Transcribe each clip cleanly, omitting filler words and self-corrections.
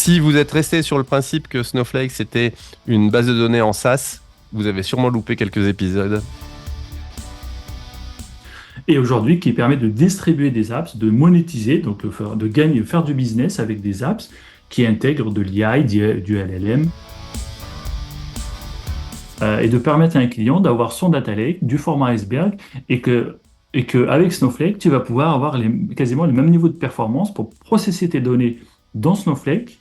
Si vous êtes resté sur le principe que Snowflake c'était une base de données en SaaS, vous avez sûrement loupé quelques épisodes. Et aujourd'hui, qui permet de distribuer des apps, de monétiser, donc de gagner, faire du business avec des apps qui intègrent de l'IA, du LLM, et de permettre à un client d'avoir son data lake du format iceberg et que avec Snowflake, tu vas pouvoir avoir quasiment le même niveau de performance pour processer tes données dans Snowflake.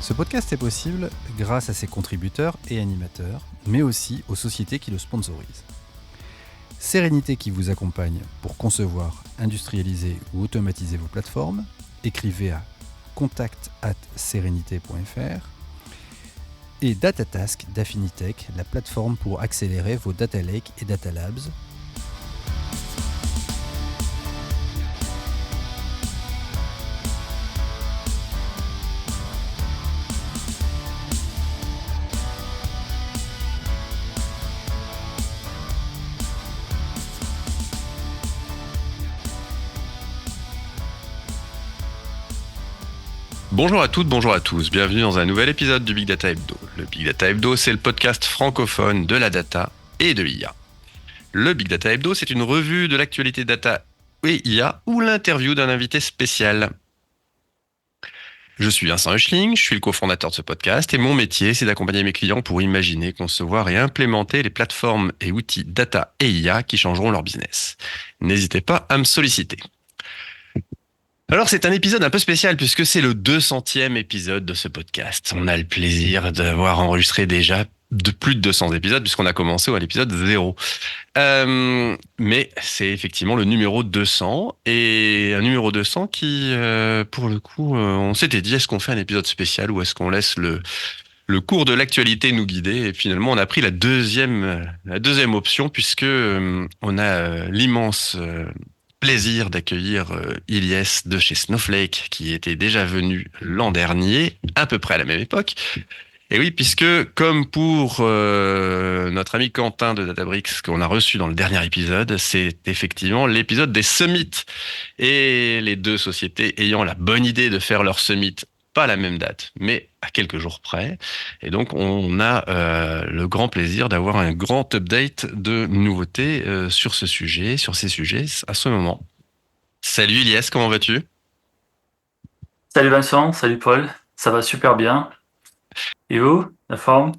Ce podcast est possible grâce à ses contributeurs et animateurs, mais aussi aux sociétés qui le sponsorisent. Sérénité qui vous accompagne pour concevoir, industrialiser ou automatiser vos plateformes. Écrivez à contact@serenité.fr. Et Datatask d'Affinitech, la plateforme pour accélérer vos data lakes et data labs. Bonjour à toutes, bonjour à tous, bienvenue dans un nouvel épisode du Big Data Hebdo. Le Big Data Hebdo, c'est le podcast francophone de la data et de l'IA. Le Big Data Hebdo, c'est une revue de l'actualité data et IA ou l'interview d'un invité spécial. Je suis Vincent Huchling, je suis le cofondateur de ce podcast et mon métier, c'est d'accompagner mes clients pour imaginer, concevoir et implémenter les plateformes et outils data et IA qui changeront leur business. N'hésitez pas à me solliciter. Alors c'est un épisode un peu spécial puisque c'est le 200e épisode de ce podcast. On a le plaisir d'avoir enregistré déjà de plus de 200 épisodes puisqu'on a commencé à l'épisode 0. Mais c'est effectivement le numéro 200 et un numéro 200 qui, pour le coup, on s'était dit est-ce qu'on fait un épisode spécial ou est-ce qu'on laisse le cours de l'actualité nous guider, et finalement on a pris la deuxième option puisque on a l'immense plaisir d'accueillir Ilyes de chez Snowflake qui était déjà venu l'an dernier, à peu près à la même époque. Et oui, puisque comme pour notre ami Quentin de Databricks qu'on a reçu dans le dernier épisode, c'est effectivement l'épisode des summits. Et les deux sociétés ayant la bonne idée de faire leur summit, pas à la même date, mais à quelques jours près. Et donc, on a le grand plaisir d'avoir un grand update de nouveautés sur ce sujet, sur ces sujets, à ce moment. Salut Ilyes, comment vas-tu ? Salut Vincent, salut Paul, ça va super bien. Et vous, la forme?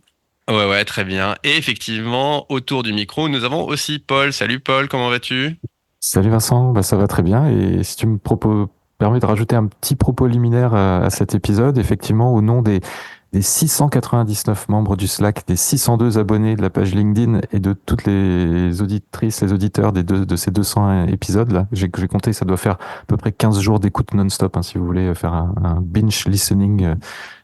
Ouais, très bien. Et effectivement, autour du micro, nous avons aussi Paul. Salut Paul, comment vas-tu ? Salut Vincent, ça va très bien. Et si tu me permets de rajouter un petit propos liminaire à cet épisode, effectivement, au nom des 699 membres du Slack, des 602 abonnés de la page LinkedIn et de toutes les auditrices, les auditeurs de ces 200 épisodes-là, j'ai compté, ça doit faire à peu près 15 jours d'écoute non-stop, si vous voulez faire un binge listening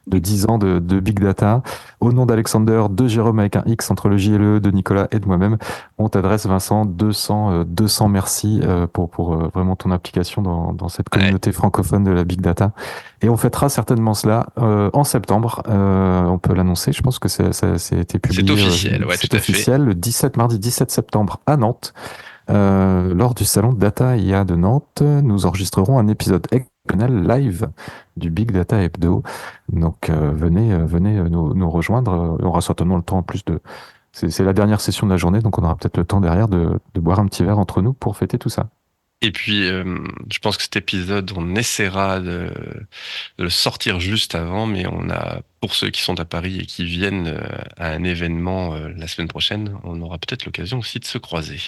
de 10 ans de Big Data. Au nom d'Alexander, de Jérôme avec un X entre le J et le E, de Nicolas et de moi-même, on t'adresse, Vincent, 200 merci pour vraiment ton implication dans cette communauté francophone de la Big Data. Et on fêtera certainement cela en septembre. On peut l'annoncer, je pense que ça a été publié. C'est officiel, ouais, c'est tout à officiel, fait. Mardi 17 septembre à Nantes. Lors du salon Data IA de Nantes, nous enregistrerons un épisode exceptionnel live du Big Data Hebdo. Donc venez nous rejoindre. On aura certainement le temps en plus de... C'est la dernière session de la journée, donc on aura peut-être le temps derrière de boire un petit verre entre nous pour fêter tout ça. Et puis, je pense que cet épisode, on essaiera de le sortir juste avant, mais on a, pour ceux qui sont à Paris et qui viennent à un événement la semaine prochaine, on aura peut-être l'occasion aussi de se croiser.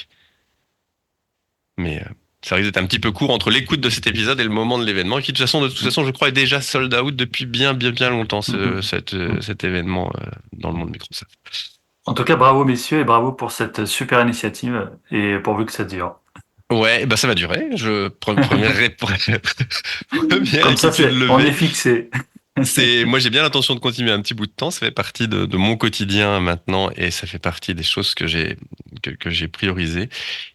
Mais ça risque d'être un petit peu court entre l'écoute de cet épisode et le moment de l'événement, qui de toute façon, je crois, est déjà sold out depuis bien longtemps, cet événement dans le monde Microsoft. En tout cas, bravo messieurs et bravo pour cette super initiative et pourvu que ça dure. Ouais, ça va durer. Première Comme ça, inquiétude levée. on est fixé. Moi, j'ai bien l'intention de continuer un petit bout de temps. Ça fait partie de mon quotidien maintenant et ça fait partie des choses que j'ai priorisées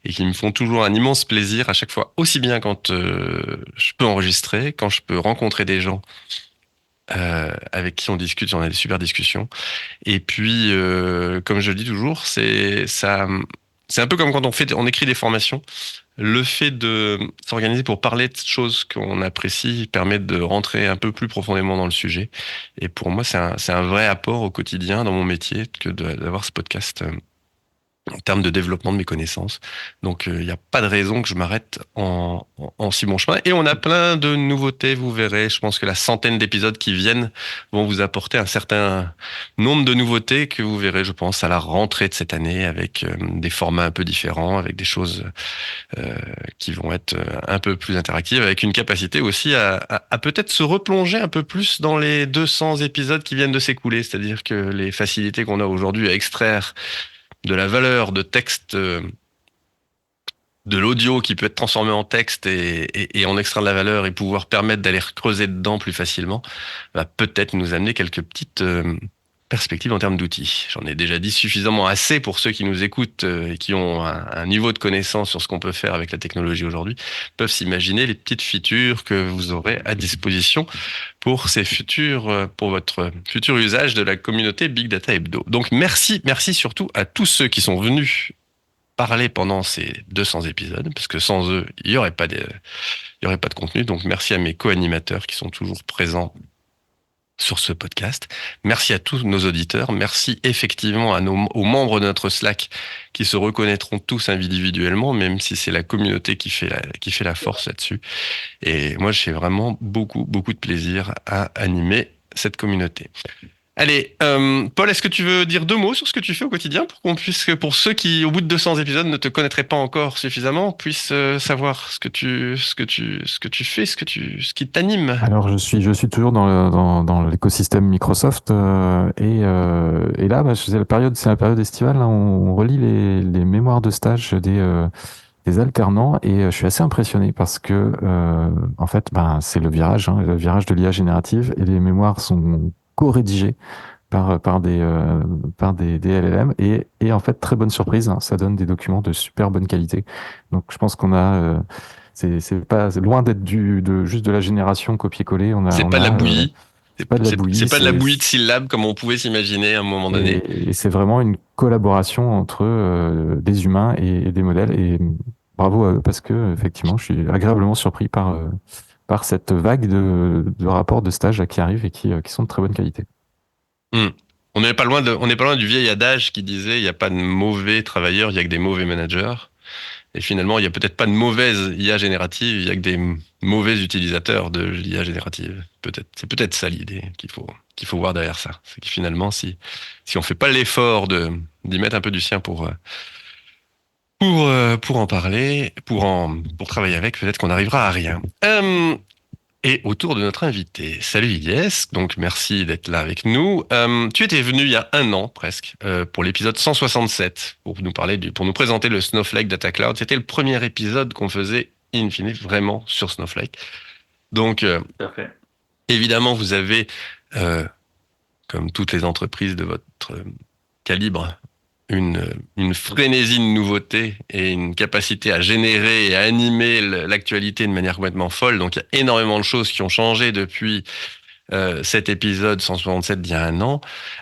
et qui me font toujours un immense plaisir à chaque fois, aussi bien quand je peux enregistrer, quand je peux rencontrer des gens avec qui on discute, on a des super discussions. Et puis, comme je le dis toujours, c'est un peu comme quand on écrit des formations. Le fait de s'organiser pour parler de choses qu'on apprécie permet de rentrer un peu plus profondément dans le sujet. Et pour moi, c'est un vrai apport au quotidien dans mon métier que d'avoir ce podcast en termes de développement de mes connaissances. Donc, il n'y a pas de raison que je m'arrête en si bon chemin. Et on a plein de nouveautés, vous verrez. Je pense que la centaine d'épisodes qui viennent vont vous apporter un certain nombre de nouveautés que vous verrez, je pense, à la rentrée de cette année avec des formats un peu différents, avec des choses qui vont être un peu plus interactives, avec une capacité aussi à peut-être se replonger un peu plus dans les 200 épisodes qui viennent de s'écouler. C'est-à-dire que les facilités qu'on a aujourd'hui à extraire de la valeur de texte, de l'audio qui peut être transformé en texte et en extraire de la valeur et pouvoir permettre d'aller creuser dedans plus facilement, va peut-être nous amener quelques petites perspectives en termes d'outils. J'en ai déjà dit suffisamment assez pour ceux qui nous écoutent et qui ont un niveau de connaissance sur ce qu'on peut faire avec la technologie aujourd'hui, peuvent s'imaginer les petites features que vous aurez à disposition pour pour votre futur usage de la communauté Big Data Hebdo. Donc merci surtout à tous ceux qui sont venus parler pendant ces 200 épisodes, parce que sans eux, il y aurait pas de contenu. Donc merci à mes co-animateurs qui sont toujours présents sur ce podcast. Merci à tous nos auditeurs. Merci effectivement aux membres de notre Slack qui se reconnaîtront tous individuellement, même si c'est la communauté qui fait la force là-dessus. Et moi, j'ai vraiment beaucoup de plaisir à animer cette communauté. Allez, Paul, est-ce que tu veux dire 2 mots sur ce que tu fais au quotidien pour ceux qui, au bout de 200 épisodes, ne te connaîtraient pas encore suffisamment, puissent savoir ce que tu fais, ce qui t'anime? Alors, je suis toujours dans l'écosystème Microsoft et là, c'est la période estivale. Là, on relit les mémoires de stage des alternants et je suis assez impressionné parce que en fait, c'est le virage de l'IA générative et les mémoires sont co-rédigées par des LLM et en fait très bonne surprise, hein, ça donne des documents de super bonne qualité. Donc je pense qu'on a c'est loin d'être juste de la génération copier-coller. C'est pas de la bouillie. C'est pas de la bouillie. C'est pas de la bouillie de syllabes comme on pouvait s'imaginer à un moment donné. Et c'est vraiment une collaboration entre des humains et des modèles. Et bravo parce que effectivement, je suis agréablement surpris par cette vague de rapports de stage là, qui arrivent et qui sont de très bonne qualité. On n'est pas loin du vieil adage qui disait il n'y a pas de mauvais travailleurs, il y a que des mauvais managers. Et finalement, il n'y a peut-être pas de mauvaise IA générative, il y a que des mauvais utilisateurs de l'IA générative. C'est peut-être ça l'idée qu'il faut voir derrière ça. C'est que finalement, si on fait pas l'effort d'y mettre un peu du sien pour en parler, pour travailler avec, peut-être qu'on n'arrivera à rien. Et autour de notre invité. Salut Ilyes, donc merci d'être là avec nous. Tu étais venu il y a 1 an presque pour l'épisode 167 pour nous présenter le Snowflake Data Cloud. C'était le premier épisode qu'on faisait in fine vraiment sur Snowflake. Donc évidemment vous avez comme toutes les entreprises de votre calibre une frénésie de nouveautés et une capacité à générer et à animer l'actualité de manière complètement folle. Donc, il y a énormément de choses qui ont changé depuis cet épisode 167 d'il y a 1 an.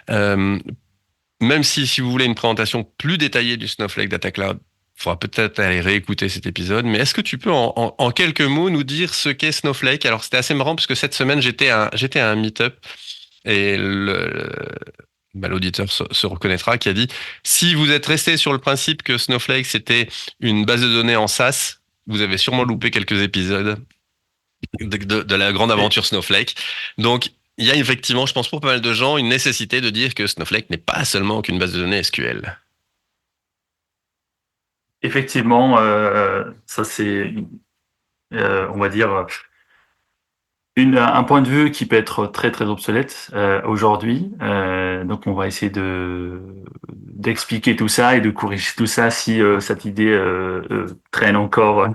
Même si vous voulez une présentation plus détaillée du Snowflake Data Cloud, il faudra peut-être aller réécouter cet épisode. Mais est-ce que tu peux en quelques mots nous dire ce qu'est Snowflake? Alors, c'était assez marrant parce que cette semaine, j'étais à un meet-up et l'auditeur se reconnaîtra, qui a dit si vous êtes resté sur le principe que Snowflake c'était une base de données en SaaS, vous avez sûrement loupé quelques épisodes de la grande aventure Snowflake. Donc il y a effectivement, je pense pour pas mal de gens, une nécessité de dire que Snowflake n'est pas seulement qu'une base de données SQL. Effectivement, ça c'est, on va dire, un point de vue qui peut être très très obsolète aujourd'hui. Donc on va essayer d'expliquer tout ça et de corriger tout ça si cette idée traîne encore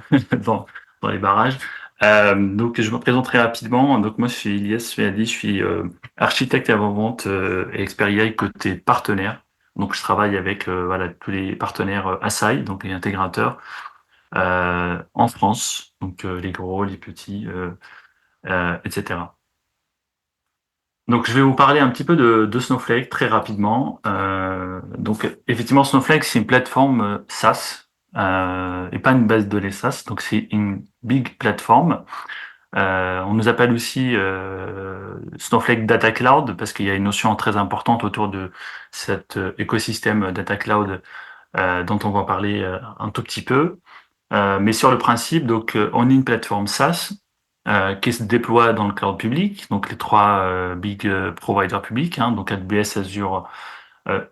dans les barrages. Donc je me présenterai rapidement. Donc moi je suis Ilyes Feali, je suis architecte avant-vente et expert AI côté partenaire. Donc je travaille avec tous les partenaires Asai, donc les intégrateurs en France, donc les gros, les petits. Etc. Donc, je vais vous parler un petit peu de Snowflake très rapidement. Donc, effectivement, Snowflake, c'est une plateforme SaaS et pas une base de données SaaS. Donc, c'est une big plateforme. On nous appelle aussi Snowflake Data Cloud parce qu'il y a une notion très importante autour de cet écosystème Data Cloud dont on va parler un tout petit peu. Mais sur le principe, donc, on est une plateforme SaaS qui se déploie dans le cloud public, donc les trois big providers publics, hein, donc AWS, Azure,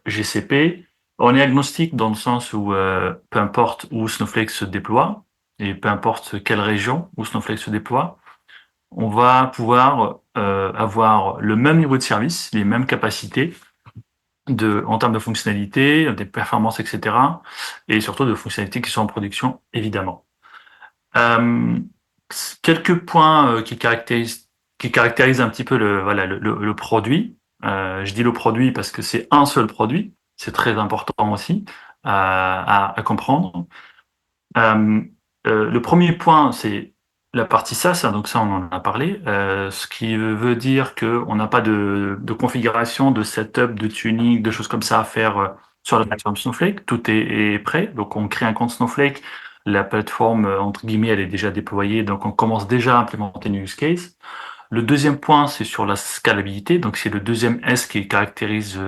GCP. On est agnostique dans le sens où peu importe où Snowflake se déploie et peu importe quelle région où Snowflake se déploie, on va pouvoir avoir le même niveau de service, les mêmes capacités en termes de fonctionnalités, des performances, etc. Et surtout de fonctionnalités qui sont en production, évidemment. Quelques points qui caractérisent un petit peu le produit. Je dis le produit parce que c'est un seul produit. C'est très important aussi à comprendre. Le premier point, c'est la partie SaaS, hein, donc ça on en a parlé, ce qui veut dire qu'on n'a pas de configuration, de setup, de tuning, de choses comme ça à faire sur la plateforme Snowflake. Tout est prêt, donc on crée un compte Snowflake, la plateforme entre guillemets elle est déjà déployée, donc on commence déjà à implémenter une use case. Le deuxième point, c'est sur la scalabilité, donc c'est le deuxième S qui caractérise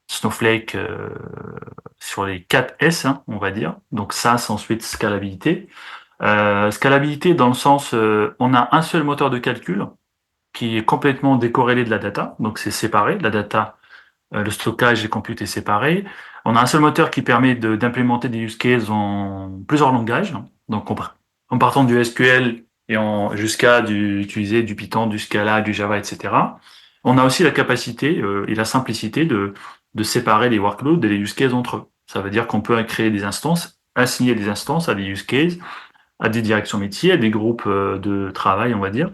Snowflake sur les 4 S, hein, on va dire. Donc SaaS, ensuite scalabilité. Scalabilité dans le sens, on a un seul moteur de calcul qui est complètement décorrélé de la data, donc c'est séparé. La data, le stockage et le compute est séparé. On a un seul moteur qui permet d'implémenter des use cases en plusieurs langages. Donc en partant du SQL et jusqu'à utiliser du Python, du Scala, du Java, etc. On a aussi la capacité et la simplicité de séparer les workloads et les use cases entre eux. Ça veut dire qu'on peut créer des instances, assigner des instances à des use cases, à des directions métiers, à des groupes de travail, on va dire,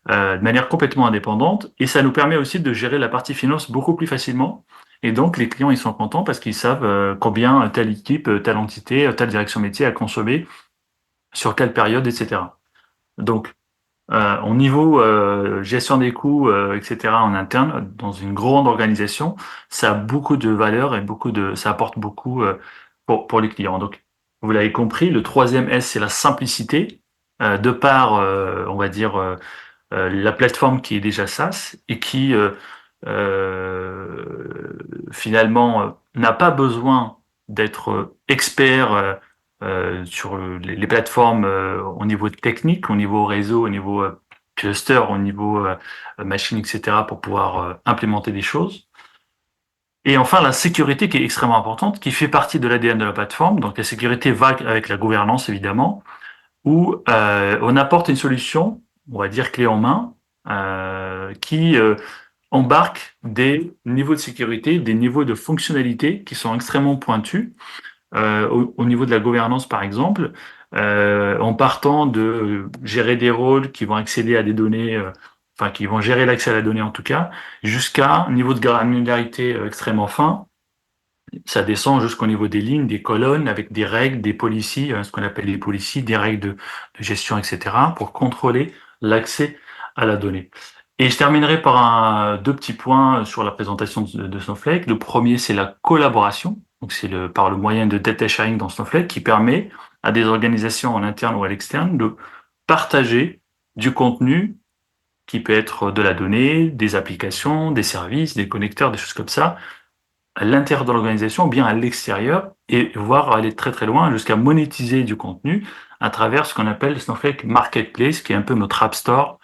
de manière complètement indépendante. Et ça nous permet aussi de gérer la partie finance beaucoup plus facilement. Et donc, les clients, ils sont contents parce qu'ils savent combien telle équipe, telle entité, telle direction métier a consommé, sur quelle période, etc. Donc, au niveau gestion des coûts, etc. en interne, dans une grande organisation, ça a beaucoup de valeur et ça apporte beaucoup pour les clients. Donc, vous l'avez compris, le troisième S, c'est la simplicité, de par, on va dire, la plateforme qui est déjà SaaS et qui finalement n'a pas besoin d'être expert sur les plateformes au niveau technique, au niveau réseau, au niveau cluster, au niveau machine, etc. pour pouvoir implémenter des choses. Et enfin, la sécurité qui est extrêmement importante, qui fait partie de l'ADN de la plateforme. Donc la sécurité va avec la gouvernance, évidemment, où on apporte une solution, on va dire clé en main, qui embarque des niveaux de sécurité, des niveaux de fonctionnalité qui sont extrêmement pointus. Au niveau de la gouvernance, par exemple, en partant de gérer des rôles qui vont accéder à des données, enfin qui vont gérer l'accès à la donnée en tout cas, jusqu'à un niveau de granularité extrêmement fin. Ça descend jusqu'au niveau des lignes, des colonnes, avec des règles, des policies, ce qu'on appelle les policies, des règles de gestion, etc., pour contrôler l'accès à la donnée. Et je terminerai par deux petits points sur la présentation de Snowflake. Le premier, c'est la collaboration. Donc, c'est par le moyen de data sharing dans Snowflake qui permet à des organisations en interne ou à l'externe de partager du contenu qui peut être de la donnée, des applications, des services, des connecteurs, des choses comme ça, à l'intérieur de l'organisation ou bien à l'extérieur, et voire aller très très loin jusqu'à monétiser du contenu à travers ce qu'on appelle Snowflake Marketplace, qui est un peu notre App Store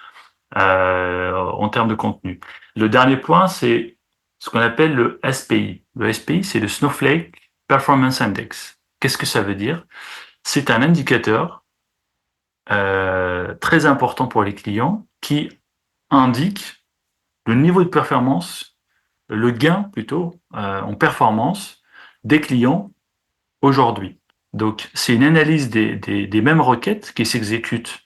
en termes de contenu. Le dernier point, c'est ce qu'on appelle le SPI. Le SPI, c'est le Snowflake Performance Index. Qu'est-ce que ça veut dire? C'est un indicateur très important pour les clients qui indique le niveau de performance, le gain plutôt en performance des clients aujourd'hui. Donc, c'est une analyse des mêmes requêtes qui s'exécutent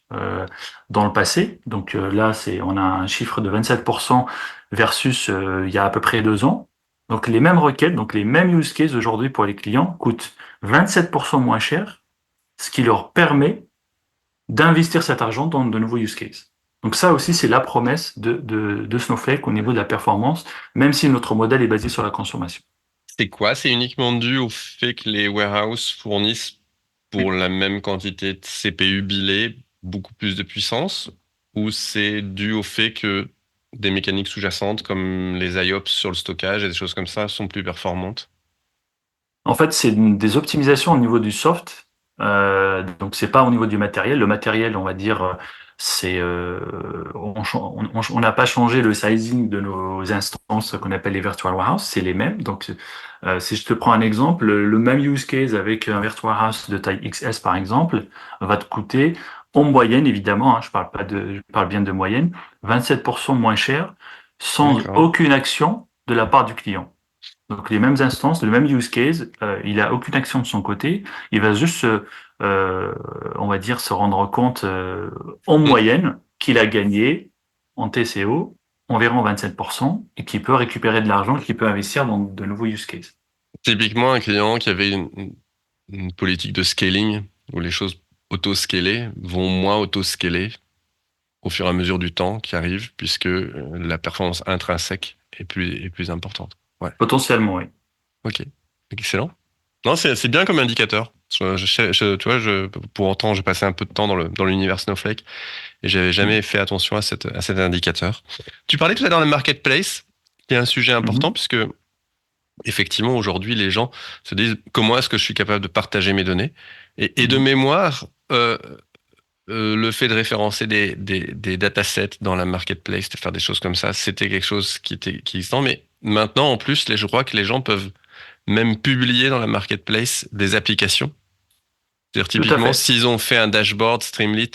dans le passé. Donc là, on a un chiffre de 27% versus il y a à peu près 2 ans. Donc les mêmes requêtes, donc les mêmes use cases aujourd'hui pour les clients coûtent 27% moins cher, ce qui leur permet d'investir cet argent dans de nouveaux use cases. Donc ça aussi, c'est la promesse de Snowflake au niveau de la performance, même si notre modèle est basé sur la consommation. C'est quoi? C'est uniquement dû au fait que les warehouses fournissent pour la même quantité de CPU bilés beaucoup plus de puissance, ou c'est dû au fait que des mécaniques sous-jacentes comme les IOPS sur le stockage et des choses comme ça sont plus performantes? En fait, c'est des optimisations au niveau du soft. Donc, c'est pas au niveau du matériel. Le matériel, on va dire, c'est on n'a pas changé le sizing de nos instances qu'on appelle les virtual warehouse, c'est les mêmes. Donc, si je te prends un exemple, le même use case avec un virtual warehouse de taille XS par exemple va te coûter en moyenne, évidemment, hein, je parle bien de moyenne, 27% moins cher, sans D'accord. aucune action de la part du client. Donc les mêmes instances, le même use case, il a aucune action de son côté, il va juste, on va dire, se rendre compte en Mm. moyenne qu'il a gagné en TCO environ 27% et qu'il peut récupérer de l'argent qu'il peut investir dans de nouveaux use cases. Typiquement, un client qui avait une politique de scaling où les choses auto-scalées vont moins auto-scaler au fur et à mesure du temps qui arrive, puisque la performance intrinsèque est plus importante. Ouais, Potentiellement, oui. ok. Excellent. Non, c'est bien comme indicateur. Tu vois, pour autant, j'ai passé un peu de temps dans l'univers Snowflake et j'avais jamais fait attention à cet indicateur. Tu parlais tout à l'heure de marketplace, qui est un sujet important, Mhm. puisque effectivement, aujourd'hui, les gens se disent comment est-ce que je suis capable de partager mes données? Et de Mhm. mémoire, le fait de référencer des datasets dans la marketplace, de faire des choses comme ça, c'était quelque chose qui existant. Mais maintenant, en plus, je crois que les gens peuvent même publier dans la marketplace des applications. C'est-à-dire, Tout à typiquement, fait. s'ils ont fait un dashboard Streamlit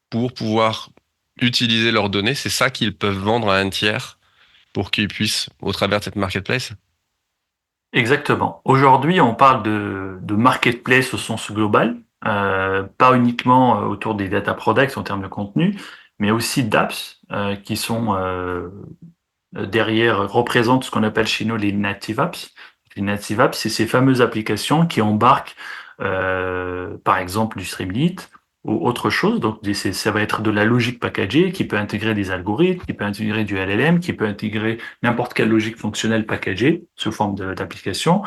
pour pouvoir utiliser leurs données, c'est ça qu'ils peuvent vendre à un tiers pour qu'ils puissent, au travers de cette marketplace. Exactement. Aujourd'hui, on parle de marketplace au sens global, pas uniquement autour des data products en termes de contenu, mais aussi d'apps qui sont derrière, représentent ce qu'on appelle chez nous les native apps. Les native apps, c'est ces fameuses applications qui embarquent, par exemple, du Streamlit ou autre chose. Donc, ça va être de la logique packagée qui peut intégrer des algorithmes, qui peut intégrer du LLM, qui peut intégrer n'importe quelle logique fonctionnelle packagée sous forme d'application.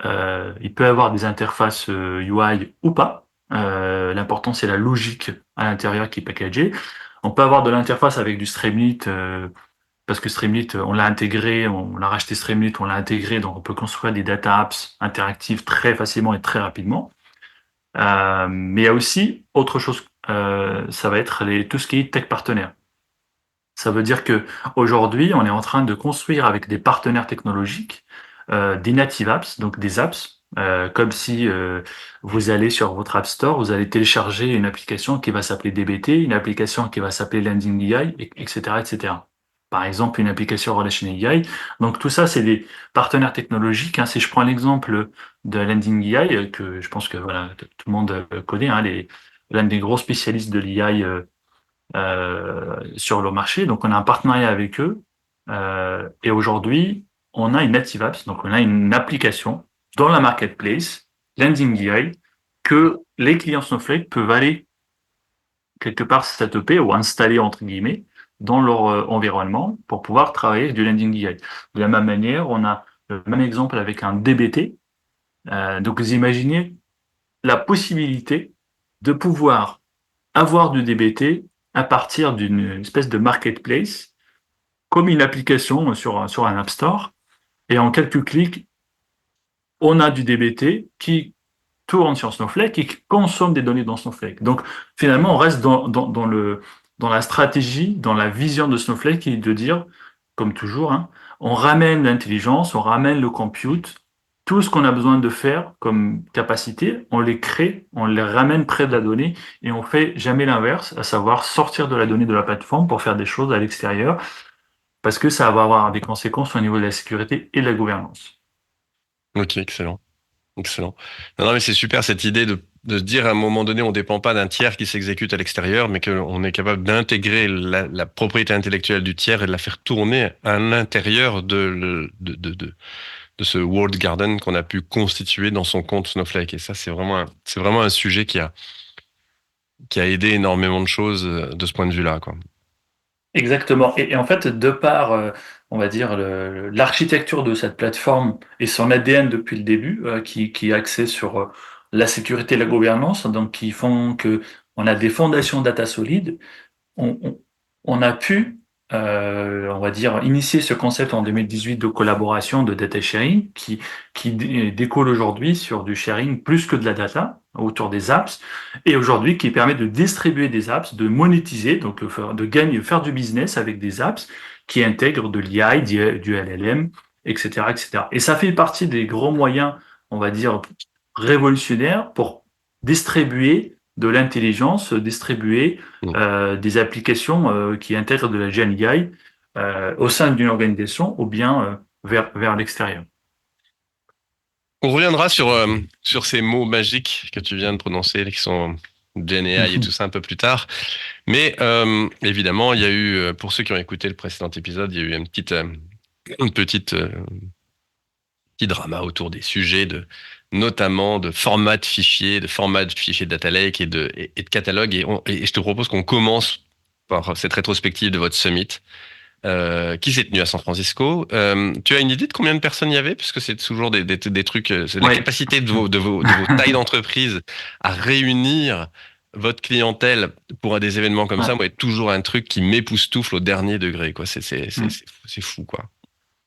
Il peut avoir des interfaces UI ou pas. L'important, c'est la logique à l'intérieur qui est packagée. On peut avoir de l'interface avec du Streamlit, parce que Streamlit, on l'a intégré, on l'a racheté Streamlit, on l'a intégré, donc on peut construire des data apps interactives très facilement et très rapidement. Mais il y a aussi autre chose, ça va être tout ce qui est tech partenaire. Ça veut dire que aujourd'hui, on est en train de construire avec des partenaires technologiques des native apps, donc des apps, comme si vous allez sur votre App Store, vous allez télécharger une application qui va s'appeler DBT, une application qui va s'appeler Landing AI, etc., etc. Par exemple, une application Relation AI. Donc tout ça, c'est des partenaires technologiques, hein. Si je prends l'exemple de Landing AI, que je pense que voilà, tout le monde connaît, hein, l'un des gros spécialistes de l'AI sur le marché. Donc, on a un partenariat avec eux. Et aujourd'hui, on a une native apps, donc on a une application dans la marketplace, Landing AI, que les clients Snowflake peuvent aller quelque part setuper ou installer entre guillemets dans leur environnement pour pouvoir travailler avec du Landing AI. De la même manière, on a le même exemple avec un DBT. Donc, vous imaginez la possibilité de pouvoir avoir du DBT à partir d'une espèce de marketplace, comme une application sur un App Store. Et en quelques clics, on a du DBT qui tourne sur Snowflake et qui consomme des données dans Snowflake. Donc finalement, on reste dans la stratégie, dans la vision de Snowflake qui est de dire, comme toujours, hein, on ramène l'intelligence, on ramène le compute, tout ce qu'on a besoin de faire comme capacité, on les crée, on les ramène près de la donnée et on fait jamais l'inverse, à savoir sortir de la donnée de la plateforme pour faire des choses à l'extérieur, parce que ça va avoir des conséquences au niveau de la sécurité et de la gouvernance. Ok, excellent. Excellent. Non, mais c'est super cette idée de se dire à un moment donné, on ne dépend pas d'un tiers qui s'exécute à l'extérieur, mais qu'on est capable d'intégrer la propriété intellectuelle du tiers et de la faire tourner à l'intérieur de ce world garden qu'on a pu constituer dans son compte Snowflake. Et ça, c'est vraiment un sujet qui a aidé énormément de choses de ce point de vue-là, quoi. Exactement. Et en fait, de par on va dire, l'architecture de cette plateforme et son ADN depuis le début, qui est axé sur la sécurité et la gouvernance, donc qui font que on a des fondations data solides. On, on- on a pu, on va dire, initier ce concept en 2018 de collaboration, de data sharing, qui découle aujourd'hui sur du sharing plus que de la data autour des apps, et aujourd'hui qui permet de distribuer des apps, de monétiser, donc de gagner, faire du business avec des apps qui intègrent de l'IA, du LLM, etc., etc. Et ça fait partie des gros moyens, on va dire, révolutionnaires pour distribuer de l'intelligence, distribuer des applications qui intègrent de la GenAI au sein d'une organisation ou bien vers l'extérieur. On reviendra sur ces mots magiques que tu viens de prononcer, qui sont GenAI et tout ça un peu plus tard. Mais évidemment, il y a eu, pour ceux qui ont écouté le précédent épisode, il y a eu petit drama autour des sujets notamment de format de format de fichiers data lake et de catalogue. Et je te propose qu'on commence par cette rétrospective de votre summit qui s'est tenu à San Francisco. Tu as une idée de combien de personnes il y avait? Puisque c'est toujours des trucs, c'est la capacité de vos tailles d'entreprise à réunir votre clientèle pour des événements comme ça, moi, est toujours un truc qui m'époustoufle au dernier degré, quoi. C'est fou, quoi.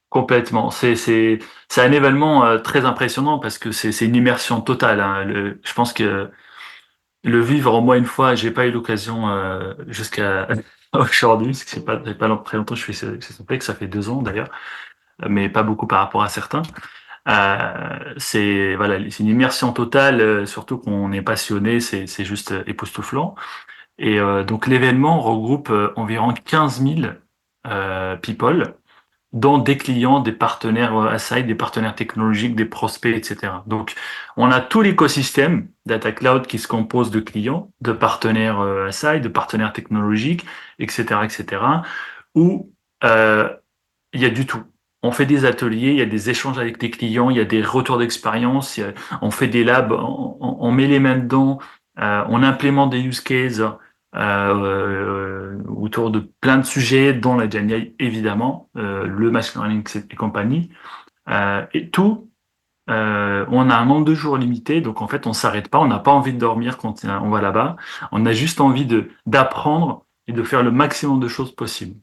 Complètement. C'est un événement très impressionnant parce que c'est une immersion totale, hein. Je pense que le vivre au moins une fois, j'ai pas eu l'occasion jusqu'à aujourd'hui, parce que c'est pas très longtemps que je fais que ça fait 2 ans d'ailleurs, mais pas beaucoup par rapport à certains. C'est voilà, c'est une immersion totale, surtout qu'on est passionné, c'est juste époustouflant. Et donc l'événement regroupe environ 15 000 people, dont des clients, des partenaires SI, des partenaires technologiques, des prospects, etc. Donc on a tout l'écosystème Data Cloud qui se compose de clients, de partenaires SI, de partenaires technologiques, etc., etc., où il y a du tout. On fait des ateliers, il y a des échanges avec des clients, il y a des retours d'expérience, on fait des labs, on met les mains dedans, on implémente des use cases autour de plein de sujets, dont la GenAI évidemment, le machine learning et compagnie. Et tout, on a un nombre de jours limité, donc en fait on s'arrête pas, on n'a pas envie de dormir quand on va là-bas, on a juste envie d'apprendre et de faire le maximum de choses possibles.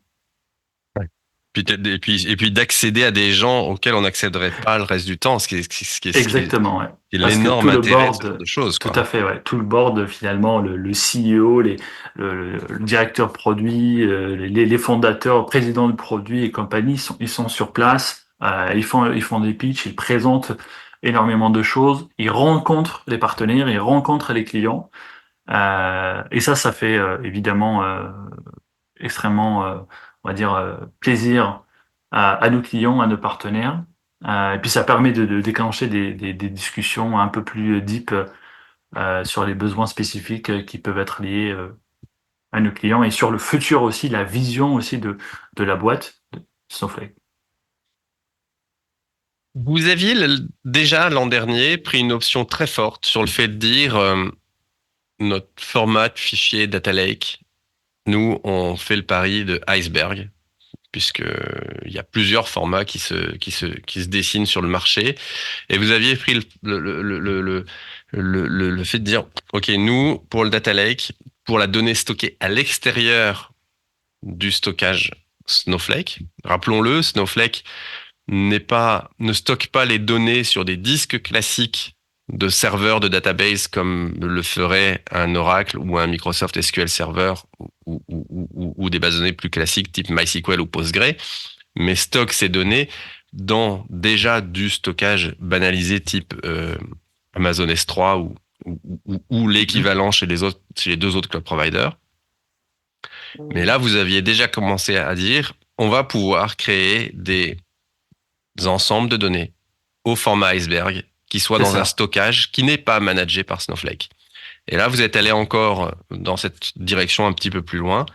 Et puis d'accéder à des gens auxquels on n'accéderait pas le reste du temps, Exactement, ouais. qui est Parce que l'énorme tout le intérêt de ce board, genre de choses, tout quoi. à fait, ouais. Tout le board, finalement, le CEO, le directeur produit, les fondateurs, présidents du produit et compagnie, ils sont sur place, ils font des pitchs, ils présentent énormément de choses, ils rencontrent les partenaires, ils rencontrent les clients, et ça fait évidemment extrêmement, on va dire, plaisir à nos clients, à nos partenaires. Et puis ça permet de déclencher des discussions un peu plus deep sur les besoins spécifiques qui peuvent être liés à nos clients et sur le futur aussi, la vision aussi de la boîte de Snowflake. Vous aviez déjà l'an dernier pris une option très forte sur le fait de dire notre format de fichier data lake, nous on fait le pari de iceberg, puisque il y a plusieurs formats qui se dessinent sur le marché, et vous aviez pris le fait de dire ok, nous pour le data lake, pour la donnée stockée à l'extérieur du stockage Snowflake, rappelons-le, Snowflake ne stocke pas les données sur des disques classiques de serveurs de database comme le ferait un Oracle ou un Microsoft SQL Server ou des bases de données plus classiques type MySQL ou Postgre, mais stocke ces données dans déjà du stockage banalisé type Amazon S3 ou l'équivalent chez les deux autres cloud providers. Mais là, vous aviez déjà commencé à dire, on va pouvoir créer des ensembles de données au format iceberg qui soit dans un stockage qui n'est pas managé par Snowflake. Et là, vous êtes allé encore dans cette direction un petit peu plus loin.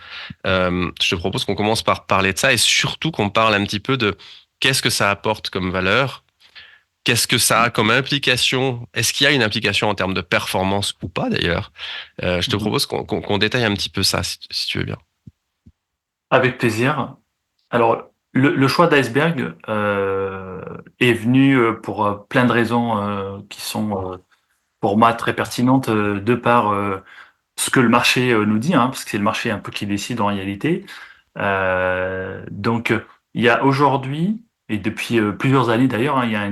Je te propose qu'on commence par parler de ça et surtout qu'on parle un petit peu de qu'est-ce que ça apporte comme valeur, qu'est-ce que ça a comme implication, est-ce qu'il y a une implication en termes de performance ou pas d'ailleurs. Je te propose qu'on détaille un petit peu ça, si tu veux bien. Avec plaisir. Alors, Le choix d'iceberg est venu pour plein de raisons qui sont pour moi très pertinentes de par ce que le marché nous dit, hein, parce que c'est le marché un peu qui décide en réalité. Donc, il y a aujourd'hui, et depuis plusieurs années d'ailleurs, hein, il y a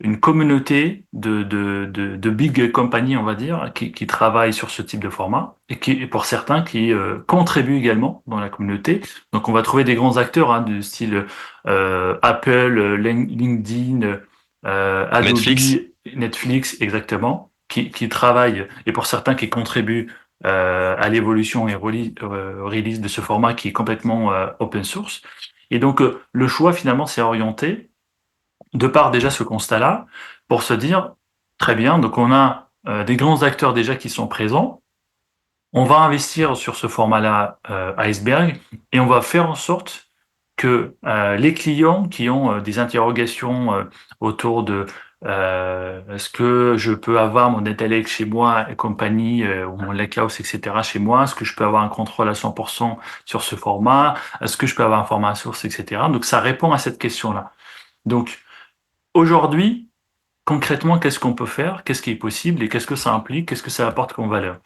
une communauté de big companies, on va dire, qui travaillent sur ce type de format, et pour certains, qui contribuent également dans la communauté. Donc, on va trouver des grands acteurs hein, du style Apple, LinkedIn, Adobe, Netflix. Netflix, exactement, qui travaillent, et pour certains qui contribuent à l'évolution et release de ce format qui est complètement open source. Et donc, le choix, finalement, s'est orienté, de par déjà ce constat-là, pour se dire, très bien, donc on a des grands acteurs déjà qui sont présents, on va investir sur ce format-là iceberg, et on va faire en sorte que les clients qui ont des interrogations autour de est-ce que je peux avoir mon data lake chez moi et compagnie, ou mon lakehouse, etc. chez moi? Est-ce que je peux avoir un contrôle à 100% sur ce format? Est-ce que je peux avoir un format source, etc. Donc ça répond à cette question-là. Donc aujourd'hui, concrètement, qu'est-ce qu'on peut faire? Qu'est-ce qui est possible et qu'est-ce que ça implique? Qu'est-ce que ça apporte comme valeur?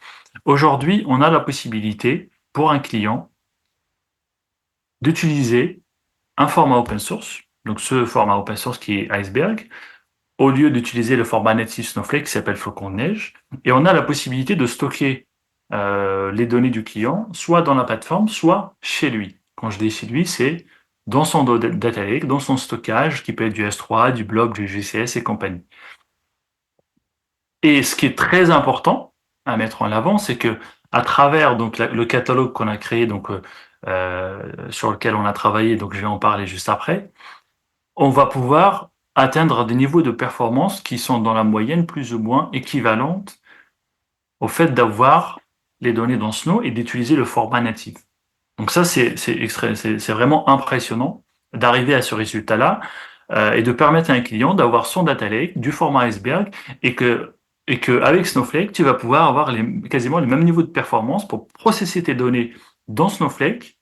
Aujourd'hui, on a la possibilité pour un client d'utiliser un format open source, donc ce format open source qui est Iceberg, au lieu d'utiliser le format native Snowflake qui s'appelle Flocon de neige, et on a la possibilité de stocker les données du client, soit dans la plateforme, soit chez lui. Quand je dis chez lui, c'est dans son data lake, dans son stockage, qui peut être du S3, du bloc, du GCS et compagnie. Et ce qui est très important à mettre en avant, c'est que à travers donc le catalogue qu'on a créé, donc sur lequel on a travaillé, donc je vais en parler juste après, on va pouvoir atteindre des niveaux de performance qui sont dans la moyenne plus ou moins équivalentes au fait d'avoir les données dans Snow et d'utiliser le format natif. Donc ça, c'est vraiment impressionnant d'arriver à ce résultat-là et de permettre à un client d'avoir son data lake du format iceberg et que avec Snowflake, tu vas pouvoir avoir quasiment les mêmes niveaux de performance pour processer tes données dans Snowflake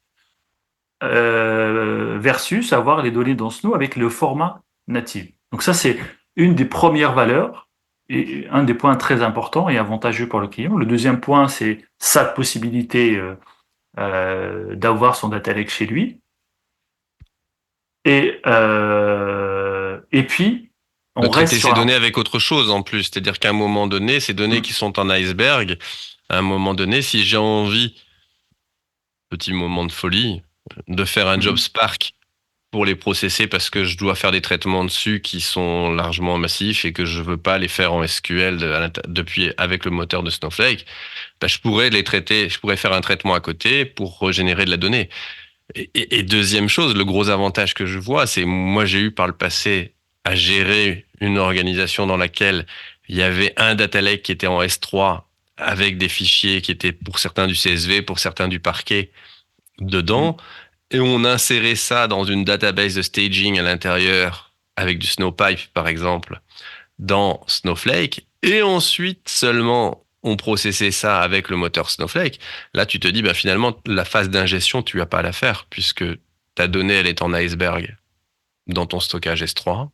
versus avoir les données dans Snow avec le format natif. Donc ça, c'est une des premières valeurs et un des points très importants et avantageux pour le client. Le deuxième point, c'est sa possibilité d'avoir son data lake chez lui. Et puis, De on reste traiter sur ces données avec autre chose en plus. C'est-à-dire qu'à un moment donné, ces données qui sont en iceberg, à un moment donné, si j'ai envie, petit moment de folie, de faire un job Spark pour les processer parce que je dois faire des traitements dessus qui sont largement massifs et que je veux pas les faire en SQL depuis avec le moteur de Snowflake, ben je pourrais les traiter, je pourrais faire un traitement à côté pour régénérer de la donnée. Et deuxième chose, le gros avantage que je vois, c'est moi j'ai eu par le passé à gérer une organisation dans laquelle il y avait un data lake qui était en S3 avec des fichiers qui étaient pour certains du CSV, pour certains du parquet dedans. Et on insérait ça dans une database de staging à l'intérieur, avec du Snowpipe par exemple, dans Snowflake. Et ensuite seulement, on processait ça avec le moteur Snowflake. Là, tu te dis, bah, finalement, la phase d'ingestion, tu n'as pas à la faire, puisque ta donnée, elle est en iceberg dans ton stockage S3.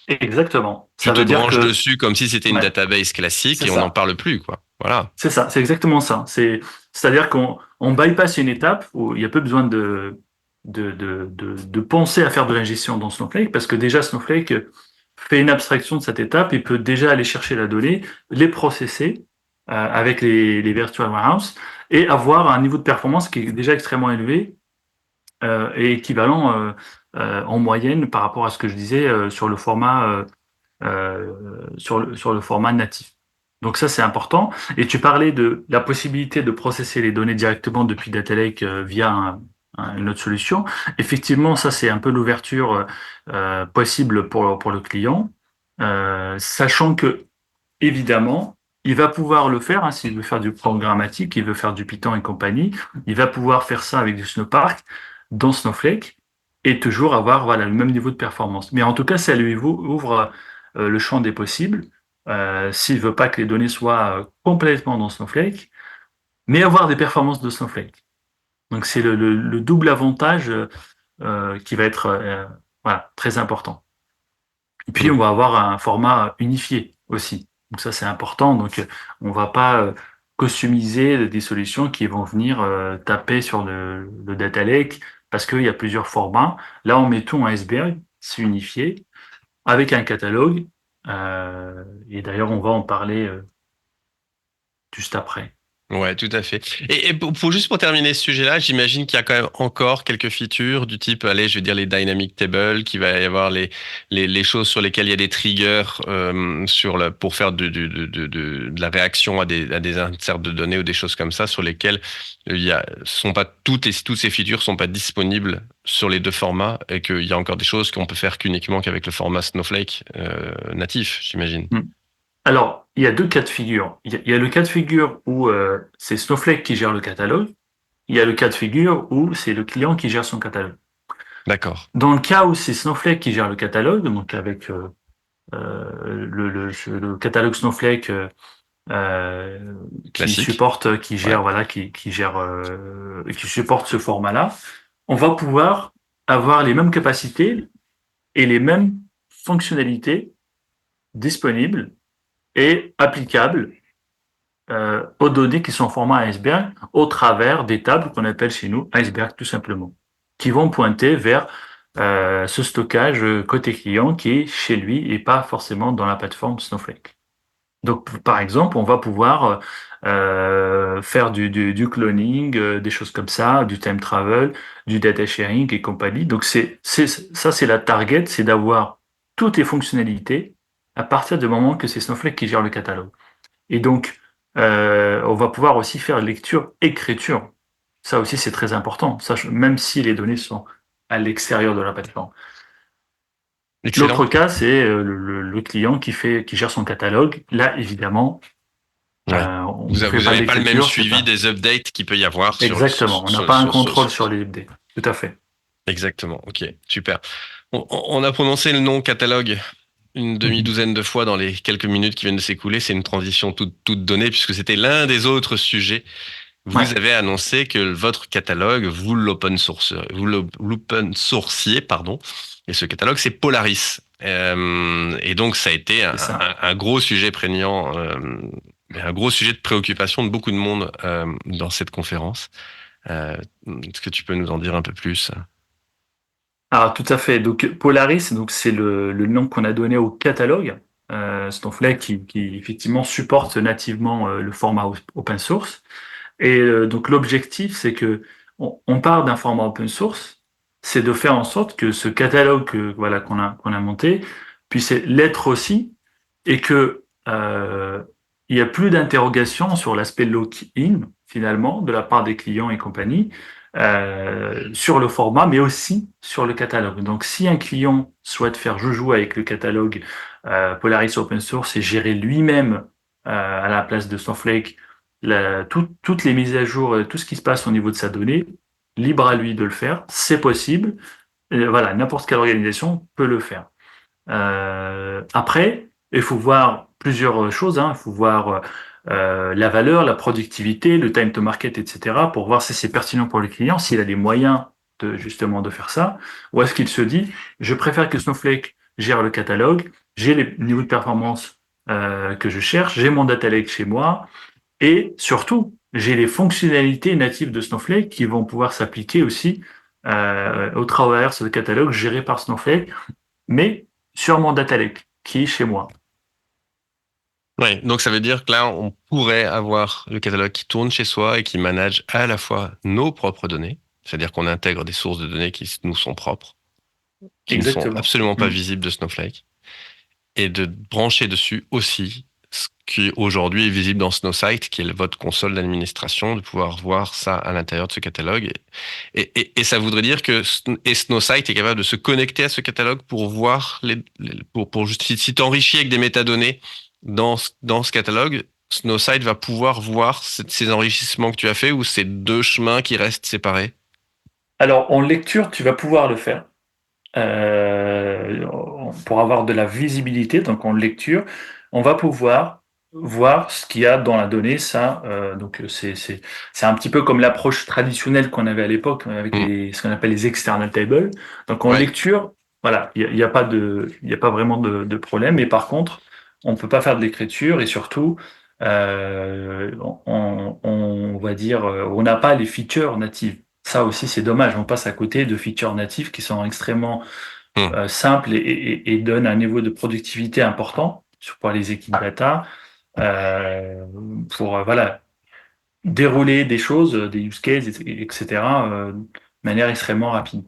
exactement. Tu Ça te veut dire branches que dessus comme si c'était une ouais, database classique c'est et on n'en ça. parle plus, quoi. Voilà. C'est ça, c'est exactement ça. C'est-à-dire qu'on bypass une étape où il y a peu besoin de penser à faire de l'ingestion dans Snowflake, parce que déjà Snowflake fait une abstraction de cette étape et peut déjà aller chercher la donnée, les processer avec les virtual warehouse et avoir un niveau de performance qui est déjà extrêmement élevé et équivalent en moyenne par rapport à ce que je disais sur le format sur le format natif. Donc ça, c'est important. Et tu parlais de la possibilité de processer les données directement depuis Data Lake via une autre solution. Effectivement, ça, c'est un peu l'ouverture possible pour le client, sachant que, évidemment, il va pouvoir le faire, hein, s'il veut faire du programmatique, il veut faire du Python et compagnie, il va pouvoir faire ça avec du Snowpark dans Snowflake et toujours avoir voilà, le même niveau de performance. Mais en tout cas, ça lui ouvre le champ des possibles s'il veut pas que les données soient complètement dans Snowflake, mais avoir des performances de Snowflake. Donc c'est le double avantage qui va être voilà, très important. Et puis, on va avoir un format unifié aussi. Donc ça, c'est important. Donc, on va pas customiser des solutions qui vont venir taper sur le data lake parce qu'il y a plusieurs formats. Là, on met tout en iceberg, c'est unifié, avec un catalogue. Et d'ailleurs, on va en parler juste après. Ouais, tout à fait. Et juste pour terminer ce sujet-là, j'imagine qu'il y a quand même encore quelques features du type, allez, je vais dire les dynamic tables, qu'il va y avoir les choses sur lesquelles il y a des triggers pour faire de la réaction à des inserts de données ou des choses comme ça, sur lesquelles sont pas toutes ces features sont pas disponibles sur les deux formats et qu'il y a encore des choses qu'on peut faire qu'uniquement qu'avec le format Snowflake natif, j'imagine. Alors, il y a deux cas de figure. Il y a le cas de figure où c'est Snowflake qui gère le catalogue. Il y a le cas de figure où c'est le client qui gère son catalogue. D'accord. Dans le cas où c'est Snowflake qui gère le catalogue, donc avec le catalogue Snowflake qui Classique. supporte, qui gère, Ouais. voilà, qui gère, qui supporte ce format-là, on va pouvoir avoir les mêmes capacités et les mêmes fonctionnalités disponibles et applicables aux données qui sont en format iceberg au travers des tables qu'on appelle chez nous iceberg tout simplement, qui vont pointer vers ce stockage côté client qui est chez lui et pas forcément dans la plateforme Snowflake. Donc, par exemple, on va pouvoir faire du cloning, des choses comme ça, du time travel, du data sharing et compagnie. Donc, ça, c'est la target, c'est d'avoir toutes les fonctionnalités à partir du moment que c'est Snowflake qui gère le catalogue. Et donc, on va pouvoir aussi faire lecture-écriture. Ça aussi, c'est très important, même si les données sont à l'extérieur de la plateforme. Excellent. L'autre cas, c'est le client qui gère son catalogue. Là, évidemment, Ouais. on Vous ne fait pas n'avez pas le même d'écriture, c'est suivi pas des updates qu'il peut y avoir exactement. On n'a pas un contrôle sur les updates. Tout à fait. Exactement. Ok, super. On a prononcé le nom catalogue une demi-douzaine de fois dans les quelques minutes qui viennent de s'écouler. C'est une transition toute donnée puisque c'était l'un des autres sujets. Vous Ouais, avez annoncé que votre catalogue, l'open sourciez, pardon. Et ce catalogue, c'est Polaris. Et donc, ça a été c'est ça. un gros sujet prégnant, un gros sujet de préoccupation de beaucoup de monde dans cette conférence. Est-ce que tu peux nous en dire un peu plus? Alors, tout à fait. Donc, Polaris, donc c'est le nom qu'on a donné au catalogue Snowflake qui effectivement supporte nativement le format open source. Et donc l'objectif, c'est que on part d'un format open source, c'est de faire en sorte que ce catalogue voilà qu'on a monté puisse l'être aussi, et que il y a plus d'interrogations sur l'aspect lock-in finalement de la part des clients et compagnie sur le format, mais aussi sur le catalogue. Donc si un client souhaite faire joujou avec le catalogue Polaris open source et gérer lui-même à la place de Snowflake toutes les mises à jour, tout ce qui se passe au niveau de sa donnée, libre à lui de le faire, c'est possible. Et voilà, n'importe quelle organisation peut le faire. Après, il faut voir plusieurs choses. Hein. Il faut voir la valeur, la productivité, le time to market, etc. pour voir si c'est pertinent pour le client, s'il a les moyens justement de faire ça, ou est-ce qu'il se dit, je préfère que Snowflake gère le catalogue, j'ai les niveaux de performance que je cherche, j'ai mon data lake chez moi, et surtout, j'ai les fonctionnalités natives de Snowflake qui vont pouvoir s'appliquer aussi au travers de ce catalogue géré par Snowflake, mais sur mon data lake qui est chez moi. Ouais, donc ça veut dire que là, on pourrait avoir le catalogue qui tourne chez soi et qui manage à la fois nos propres données, c'est-à-dire qu'on intègre des sources de données qui nous sont propres, qui ne sont Exactement. absolument pas Mm. visibles de Snowflake, et de brancher dessus aussi ce qui aujourd'hui est visible dans Snowsight, qui est votre console d'administration, de pouvoir voir ça à l'intérieur de ce catalogue. Et ça voudrait dire que Snowsight est capable de se connecter à ce catalogue pour voir pour juste, si tu enrichis avec des métadonnées dans ce catalogue, Snowsight va pouvoir voir ces enrichissements que tu as fait ou ces deux chemins qui restent séparés. Alors, en lecture, tu vas pouvoir le faire. Pour avoir de la visibilité, donc en lecture, on va pouvoir voir ce qu'il y a dans la donnée. Donc c'est un petit peu comme l'approche traditionnelle qu'on avait à l'époque avec ce qu'on appelle les external tables. Donc en Ouais. lecture, voilà, il y a pas vraiment de problème. Mais par contre, on peut pas faire de l'écriture et surtout, on va dire, on n'a pas les features natives. Ça aussi, c'est dommage. On passe à côté de features natives qui sont extrêmement Hmm. simples et donnent un niveau de productivité important pour les équipes data, euh, pour voilà, dérouler des choses, des use cases, etc., de manière extrêmement rapide.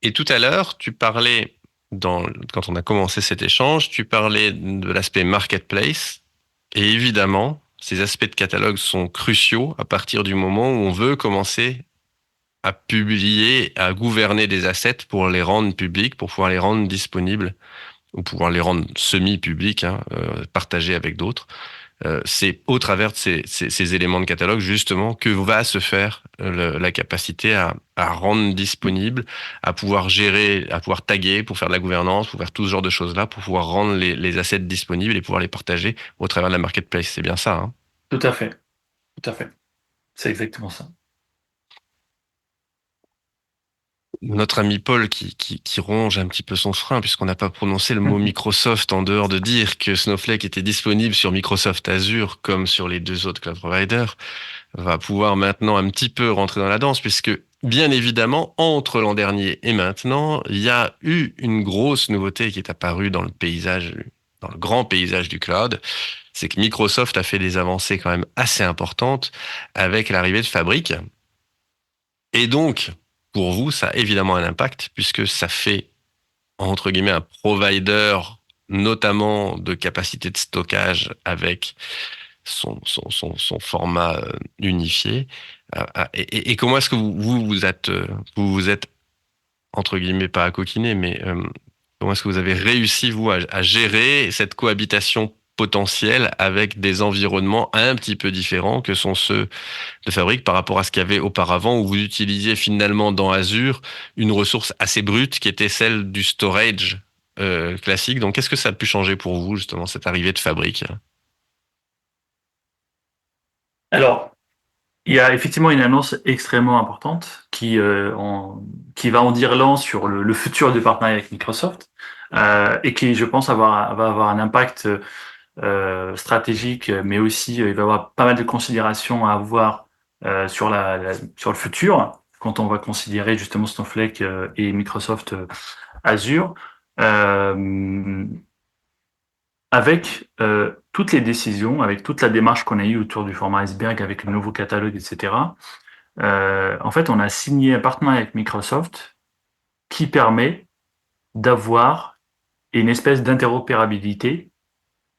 Et tout à l'heure, tu parlais, quand on a commencé cet échange, tu parlais de l'aspect marketplace. Et évidemment, ces aspects de catalogue sont cruciaux à partir du moment où on veut commencer à publier, à gouverner des assets pour les rendre publics, pour pouvoir les rendre disponibles ou pouvoir les rendre semi-publics, partagés avec d'autres. C'est au travers de ces éléments de catalogue justement que va se faire la capacité à rendre disponible, à pouvoir gérer, à pouvoir taguer pour faire de la gouvernance, pour faire tout ce genre de choses-là, pour pouvoir rendre les assets disponibles et pouvoir les partager au travers de la marketplace. C'est bien ça, hein? Tout à fait, tout à fait. C'est exactement ça. Notre ami Paul qui ronge un petit peu son frein puisqu'on n'a pas prononcé le mot Microsoft en dehors de dire que Snowflake était disponible sur Microsoft Azure comme sur les deux autres cloud providers, va pouvoir maintenant un petit peu rentrer dans la danse puisque bien évidemment, entre l'an dernier et maintenant, il y a eu une grosse nouveauté qui est apparue dans le paysage, dans le grand paysage du cloud. C'est que Microsoft a fait des avancées quand même assez importantes avec l'arrivée de Fabric. Et donc, pour vous, ça a évidemment un impact puisque ça fait, entre guillemets, un provider, notamment de capacité de stockage avec son format unifié. Et comment est-ce que vous êtes, entre guillemets, pas à coquiner, mais comment est-ce que vous avez réussi, vous, à gérer cette cohabitation potentielle avec des environnements un petit peu différents que sont ceux de Fabric par rapport à ce qu'il y avait auparavant où vous utilisiez finalement dans Azure une ressource assez brute qui était celle du storage classique. Donc, qu'est-ce que ça a pu changer pour vous, justement, cette arrivée de Fabric? Alors, il y a effectivement une annonce extrêmement importante qui va en dire long sur le futur du partenariat avec Microsoft et qui, je pense, va avoir un impact stratégique, mais aussi il va y avoir pas mal de considérations à avoir sur le futur quand on va considérer justement Snowflake et Microsoft Azure. Euh, Avec toutes les décisions, avec toute la démarche qu'on a eue autour du format iceberg, avec le nouveau catalogue, etc., en fait, on a signé un partenariat avec Microsoft qui permet d'avoir une espèce d'interopérabilité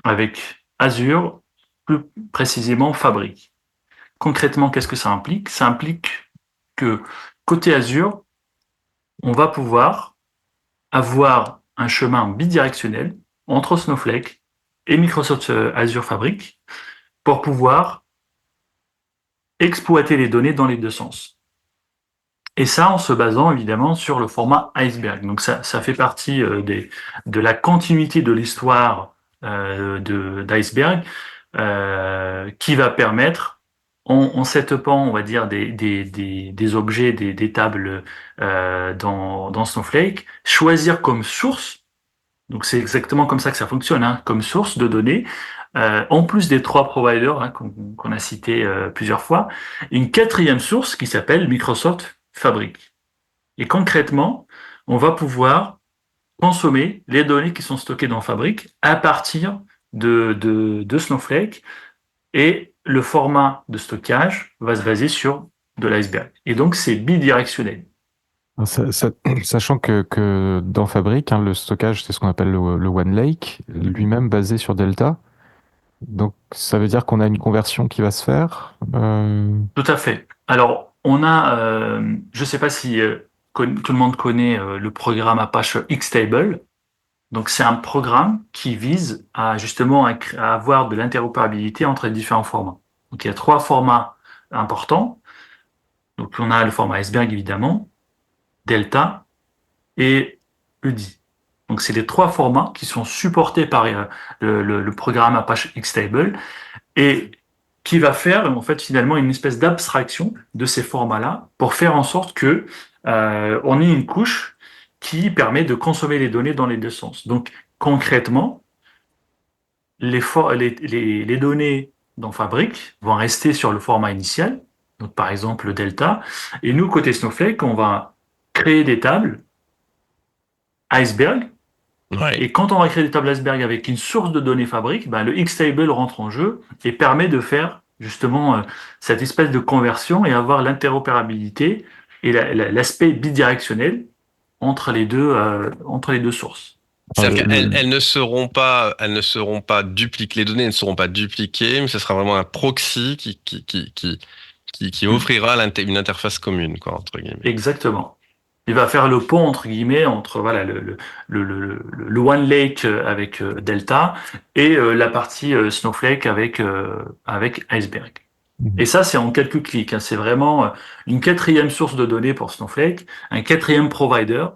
avec Azure, plus précisément Fabric. Concrètement, qu'est-ce que ça implique? Ça implique que côté Azure, on va pouvoir avoir un chemin bidirectionnel entre Snowflake et Microsoft Azure Fabric pour pouvoir exploiter les données dans les deux sens. Et ça en se basant évidemment sur le format iceberg. Donc ça fait partie de la continuité de l'histoire d'iceberg qui va permettre, en setupant, on va dire, des objets, des tables dans Snowflake, choisir comme source, donc c'est exactement comme ça que ça fonctionne, hein, comme source de données, en plus des trois providers hein, qu'on a cités plusieurs fois, une quatrième source qui s'appelle Microsoft Fabric. Et concrètement, on va pouvoir consommer les données qui sont stockées dans Fabric à partir de Snowflake et le format de stockage va se baser sur de l'iceberg. Et donc c'est bidirectionnel. Sachant que dans Fabric, hein, le stockage, c'est ce qu'on appelle le One Lake, lui-même basé sur Delta. Donc, ça veut dire qu'on a une conversion qui va se faire. Tout à fait. Alors, on a, je ne sais pas si tout le monde connaît le programme Apache Xtable. Donc, c'est un programme qui vise à justement à avoir de l'interopérabilité entre les différents formats. Donc, il y a trois formats importants. Donc, on a le format iceberg évidemment, Delta et UDI. Donc, c'est les 3 formats qui sont supportés par le programme Apache Xtable et qui va faire, en fait, finalement, une espèce d'abstraction de ces formats-là pour faire en sorte que on ait une couche qui permet de consommer les données dans les deux sens. Donc, concrètement, les données dans Fabric vont rester sur le format initial, donc par exemple le delta, et nous, côté Snowflake, on va créer des tables iceberg, Ouais. et quand on va créer des tables iceberg avec une source de données Fabric, ben, le Xtable rentre en jeu et permet de faire justement cette espèce de conversion et avoir l'interopérabilité et l'aspect bidirectionnel entre les deux sources. C'est-à-dire elles ne seront pas dupliquées, les données ne seront pas dupliquées, mais ce sera vraiment un proxy qui offrira une interface commune, quoi, entre guillemets. Exactement. Il va faire le pont entre guillemets entre voilà le One Lake avec Delta et la partie Snowflake avec Iceberg. Et ça, c'est en quelques clics, hein. C'est vraiment une 4e source de données pour Snowflake, un 4e provider,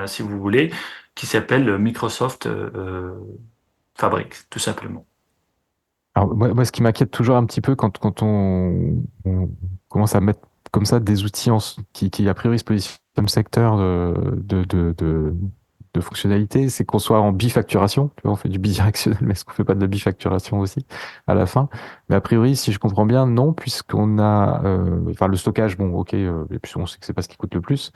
si vous voulez, qui s'appelle Microsoft Fabric, tout simplement. Alors, moi, ce qui m'inquiète toujours un petit peu quand on commence à mettre comme ça des outils qui a priori se positionnent comme secteur de fonctionnalité, c'est qu'on soit en bifacturation. Tu vois, on fait du bidirectionnel, mais est-ce qu'on fait pas de la bifacturation aussi à la fin? Mais a priori, si je comprends bien, non, puisqu'on a, enfin, le stockage, bon, ok, et puis on sait que c'est pas ce qui coûte le plus,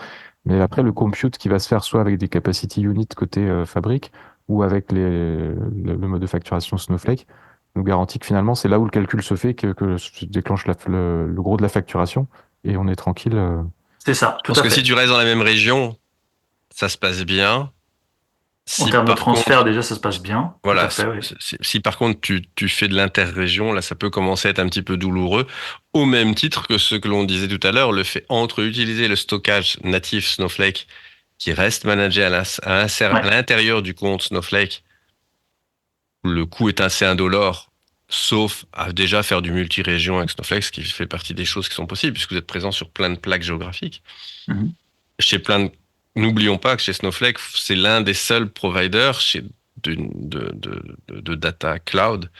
mais après le compute qui va se faire soit avec des capacity units côté fabrique ou avec le mode de facturation Snowflake nous garantit que finalement, c'est là où le calcul se fait que se déclenche le gros de la facturation et on est tranquille. C'est ça, Je tout pense à que fait. si tu restes dans la même région, ça se passe bien. En Si termes de par transfert, contre, déjà, ça se passe bien. Tout voilà, à fait, oui. si par contre tu fais de l'interrégion, là, ça peut commencer à être un petit peu douloureux. Au même titre que ce que l'on disait tout à l'heure, le fait entre utiliser le stockage natif Snowflake qui reste managé à Ouais, l'intérieur du compte Snowflake, le coût est assez indolore, sauf à déjà faire du multi-région avec Snowflake, ce qui fait partie des choses qui sont possibles, puisque vous êtes présent sur plein de plaques géographiques. mhm. Chez plein de... N'oublions pas que chez Snowflake, c'est l'un des seuls providers de data cloud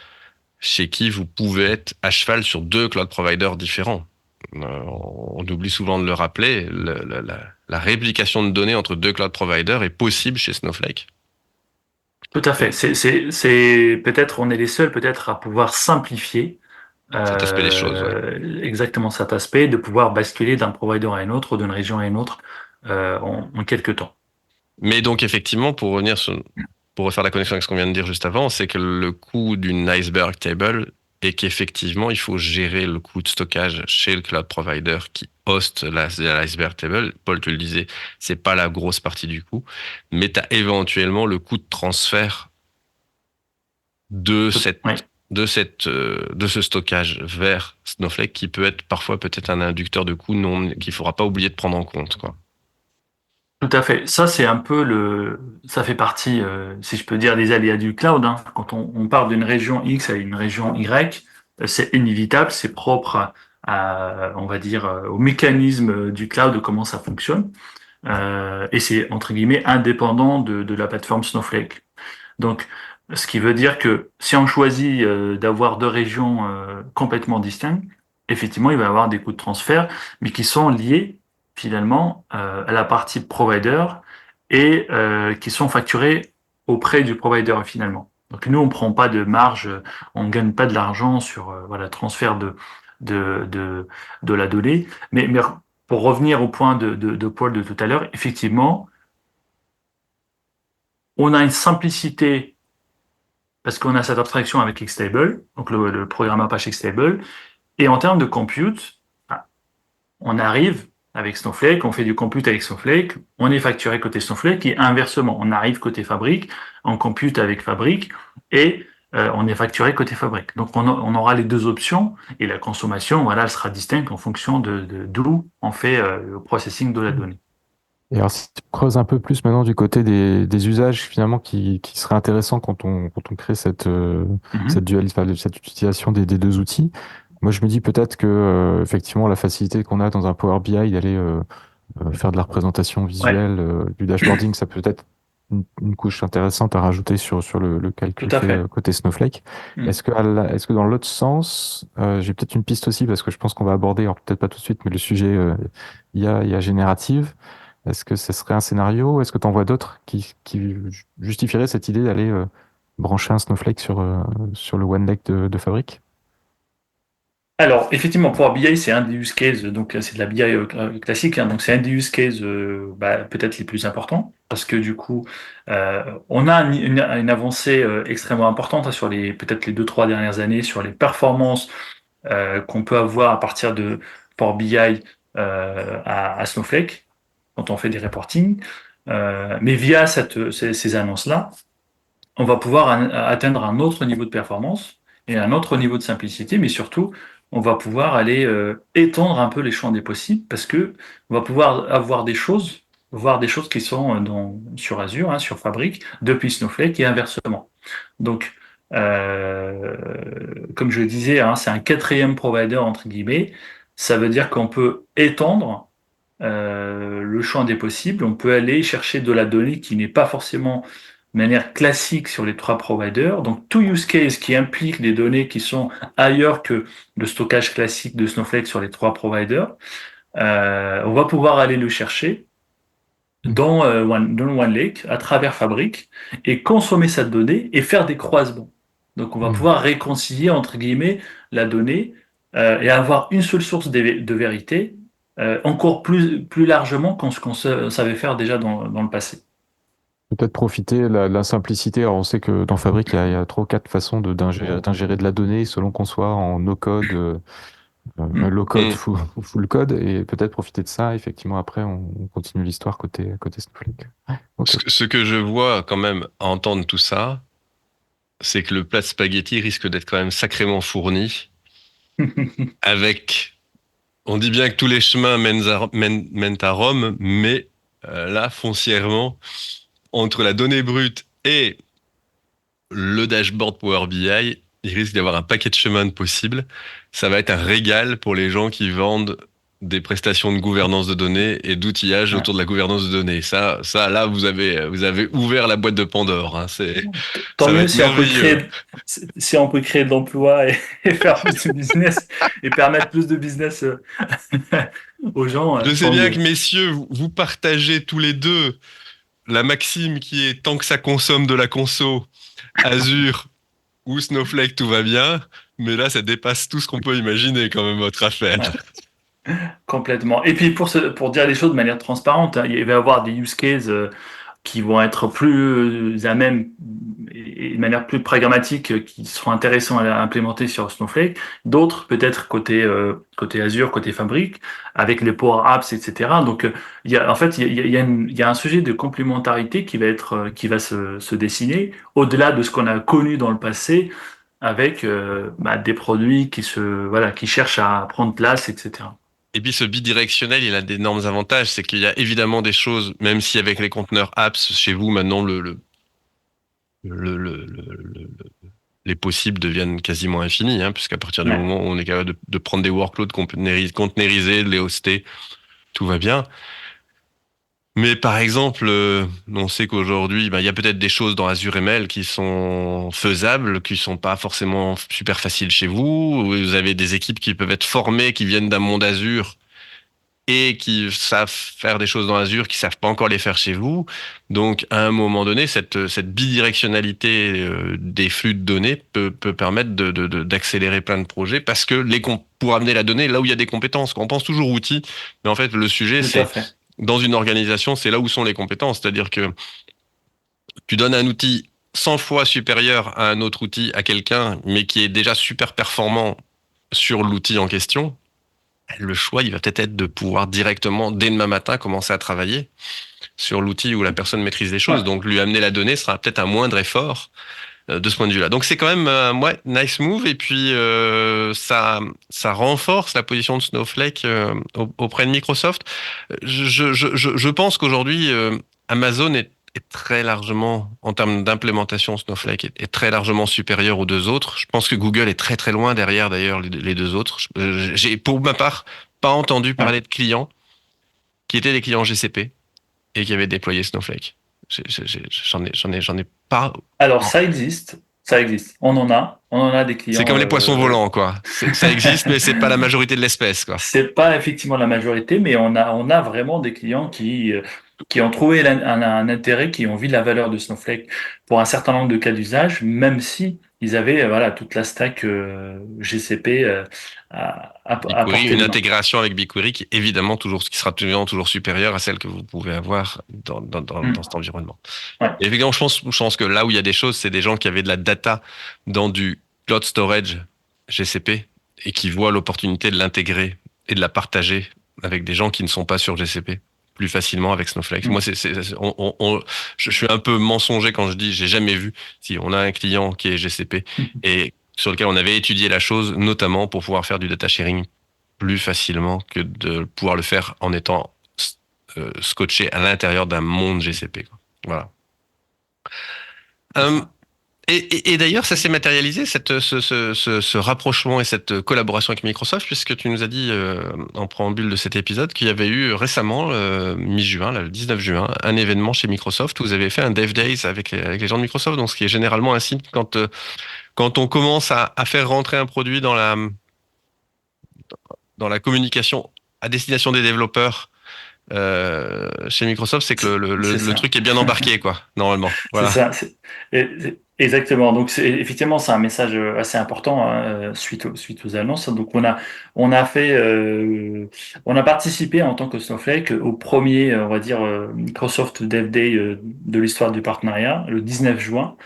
chez qui vous pouvez être à cheval sur 2 cloud providers différents. On oublie souvent de le rappeler, la réplication de données entre 2 cloud providers est possible chez Snowflake. Tout à fait. C'est peut-être, on est les seuls peut-être à pouvoir simplifier Cet aspect des choses, ouais. exactement cet aspect, de pouvoir basculer d'un provider à un autre ou d'une région à une autre en quelques temps. Mais donc, effectivement, pour refaire la connexion avec ce qu'on vient de dire juste avant, c'est que le coût d'une iceberg table est qu'effectivement, il faut gérer le coût de stockage chez le cloud provider qui hoste l'iceberg table. Paul, tu le disais, c'est pas la grosse partie du coût, mais tu as éventuellement le coût de transfert de Oui. de ce stockage vers Snowflake qui peut être parfois peut-être un inducteur de coût qu'il faudra pas oublier de prendre en compte, quoi. Tout à fait. Ça, c'est un peu ça fait partie, si je peux dire, des aléas du cloud, hein. Quand on part d'une région X à une région Y, c'est inévitable, c'est propre on va dire, au mécanisme du cloud, de comment ça fonctionne. Et c'est, entre guillemets, indépendant de la plateforme Snowflake. Donc, ce qui veut dire que si on choisit d'avoir 2 régions complètement distinctes, effectivement, il va y avoir des coûts de transfert, mais qui sont liés finalement à la partie provider et qui sont facturés auprès du provider finalement. Donc nous, on prend pas de marge, on gagne pas de l'argent sur voilà transfert de, de, de la donnée. Mais pour revenir au point de Paul de tout à l'heure, effectivement, on a une simplicité parce qu'on a cette abstraction avec Xtable, donc le programme Apache Xtable, et en termes de compute, on arrive avec Snowflake, on fait du compute avec Snowflake, on est facturé côté Snowflake, et inversement, on arrive côté Fabric, on compute avec Fabric, et on est facturé côté Fabric. Donc on aura les deux options, et la consommation, voilà, elle sera distincte en fonction d'où on fait le processing de la donnée. Et alors, si tu creuses un peu plus maintenant du côté des usages finalement qui seraient intéressants quand on crée cette cette utilisation des deux outils, moi je me dis peut-être que effectivement la facilité qu'on a dans un Power BI d'aller faire de la représentation Ouais, visuelle, du dashboarding, ça peut être une couche intéressante à rajouter sur le calcul Tout à fait fait. côté Snowflake. Mm. Est-ce que dans l'autre sens, j'ai peut-être une piste aussi parce que je pense qu'on va aborder, alors peut-être pas tout de suite, mais le sujet IA générative. Est-ce que ce serait un scénario? Est-ce que tu en vois d'autres qui justifieraient cette idée d'aller brancher un Snowflake sur le One Lake de Fabric? Alors, effectivement, Power BI, c'est un des use cases, donc c'est de la BI classique, hein, donc c'est un des use cases peut-être les plus importants, parce que du coup, on a une avancée extrêmement importante hein, sur peut-être les 2-3 dernières années, sur les performances qu'on peut avoir à partir de Power BI à Snowflake, quand on fait des reporting. Mais via ces annonces-là, on va pouvoir atteindre un autre niveau de performance et un autre niveau de simplicité, mais surtout, on va pouvoir aller étendre un peu les champs des possibles parce que on va pouvoir avoir voir des choses qui sont sur Azure, hein, sur Fabric, depuis Snowflake et inversement. Donc, euh, comme je le disais, hein, c'est un quatrième provider entre guillemets. Ça veut dire qu'on peut étendre le champ des possibles. On peut aller chercher de la donnée qui n'est pas forcément de manière classique sur les trois providers. Donc, tout use case qui implique des données qui sont ailleurs que le stockage classique de Snowflake sur les trois providers, on va pouvoir aller le chercher dans le OneLake à travers Fabric et consommer cette donnée et faire des croisements. Donc, on va Hmm. pouvoir réconcilier, entre guillemets, la donnée et avoir une seule source de vérité encore plus largement qu'on ce qu'on savait faire déjà dans le passé. Peut-être profiter de la simplicité. Alors, on sait que dans Fabric, il y a trois ou quatre façons d'ingérer de la donnée selon qu'on soit en no-code, Mm. low-code, Mm. full code. Et peut-être profiter de ça. Effectivement, après, on continue l'histoire côté Snowflake. Ouais, ok. Ce que je vois quand même à entendre tout ça, c'est que le plat de spaghetti risque d'être quand même sacrément fourni avec, on dit bien que tous les chemins mènent à Rome, mais là, foncièrement, entre la donnée brute et le dashboard Power BI, il risque d'avoir un paquet de chemins de possibles. Ça va être un régal pour les gens qui vendent des prestations de gouvernance de données et d'outillage Ouais. autour de la gouvernance de données. Là, vous avez ouvert la boîte de Pandore. Hein. Tant Ça va mieux être merveilleux. si on peut créer de l'emploi et faire plus de business et permettre plus de business aux gens, Je sais tant bien mieux. que messieurs, vous partagez tous les deux la maxime qui est tant que ça consomme de la conso, Azure ou Snowflake, tout va bien. Mais là, ça dépasse tout ce qu'on peut imaginer quand même votre affaire. Ouais. Complètement. Et puis pour dire les choses de manière transparente, hein, il va y avoir des use cases qui vont être plus à même et de manière plus pragmatique, qui seront intéressants à implémenter sur Snowflake. D'autres peut-être côté Azure, côté Fabric, avec les Power Apps, etc. Donc en fait il y a un sujet de complémentarité qui va se dessiner au-delà de ce qu'on a connu dans le passé avec des produits qui cherchent à prendre place, etc. Et puis ce bidirectionnel, il a d'énormes avantages. C'est qu'il y a évidemment des choses, même si avec les conteneurs apps, chez vous, maintenant, le, le- le- le- les possibles deviennent quasiment infinis, hein, puisqu'à partir du Ouais. moment où on est capable de prendre des workloads containerisés, de les hoster, tout va bien. Mais par exemple, on sait qu'aujourd'hui, il y a peut-être des choses dans Azure ML qui sont faisables, qui sont pas forcément super faciles chez vous. Vous avez des équipes qui peuvent être formées, qui viennent d'un monde Azure et qui savent faire des choses dans Azure, qui savent pas encore les faire chez vous. Donc, à un moment donné, cette bidirectionnalité des flux de données peut permettre d'accélérer plein de projets parce que pour amener la donnée là où il y a des compétences. On pense toujours outils, mais en fait, le sujet, Tout à c'est fait. dans une organisation, c'est là où sont les compétences. C'est-à-dire que tu donnes un outil 100 fois supérieur à un autre outil à quelqu'un, mais qui est déjà super performant sur l'outil en question. Le choix, il va peut-être être de pouvoir directement, dès demain matin, commencer à travailler sur l'outil où la personne maîtrise les choses. Ouais. Donc, lui amener la donnée sera peut-être un moindre effort de ce point de vue-là. Donc, c'est quand même, ouais, nice move. Et puis, ça renforce la position de Snowflake auprès de Microsoft. Je pense qu'aujourd'hui, Amazon est très largement, en termes d'implémentation Snowflake, est très largement supérieur aux deux autres. Je pense que Google est très très loin derrière d'ailleurs les deux autres. J'ai pour ma part pas entendu Ouais. parler de clients qui étaient des clients GCP et qui avaient déployé Snowflake. J'en ai pas. Alors, ça existe. On en a des clients. C'est comme les poissons volants, quoi. Ça existe, mais c'est pas la majorité de l'espèce, quoi. C'est pas effectivement la majorité, mais on a vraiment des clients qui ont trouvé un intérêt, qui ont vu la valeur de Snowflake pour un certain nombre de cas d'usage, même si ils avaient voilà toute la stack GCP à BigQuery, portée une de main. intégration avec BigQuery qui sera toujours supérieure à celle que vous pouvez avoir dans cet environnement. Ouais. Et évidemment, je pense que là où il y a des choses, c'est des gens qui avaient de la data dans du cloud storage GCP et qui voient l'opportunité de l'intégrer et de la partager avec des gens qui ne sont pas sur GCP plus facilement avec Snowflake. Moi, je suis un peu mensonger quand je dis j'ai jamais vu. Si on a un client qui est GCP et sur lequel on avait étudié la chose, notamment pour pouvoir faire du data sharing plus facilement que de pouvoir le faire en étant scotché à l'intérieur d'un monde GCP. Voilà. Et d'ailleurs, ça s'est matérialisé, ce rapprochement et cette collaboration avec Microsoft, puisque tu nous as dit en préambule de cet épisode qu'il y avait eu récemment, mi-juin, le 19 juin, un événement chez Microsoft où vous avez fait un Dev Days avec les gens de Microsoft, donc ce qui est généralement un signe quand on commence à faire rentrer un produit dans la communication à destination des développeurs chez Microsoft, c'est que le truc est bien embarqué, quoi, normalement. Voilà. C'est ça. Exactement. Donc, effectivement, c'est un message assez important suite aux annonces. Donc, on a participé en tant que Snowflake au premier, on va dire, Microsoft Dev Day de l'histoire du partenariat, le 19 juin.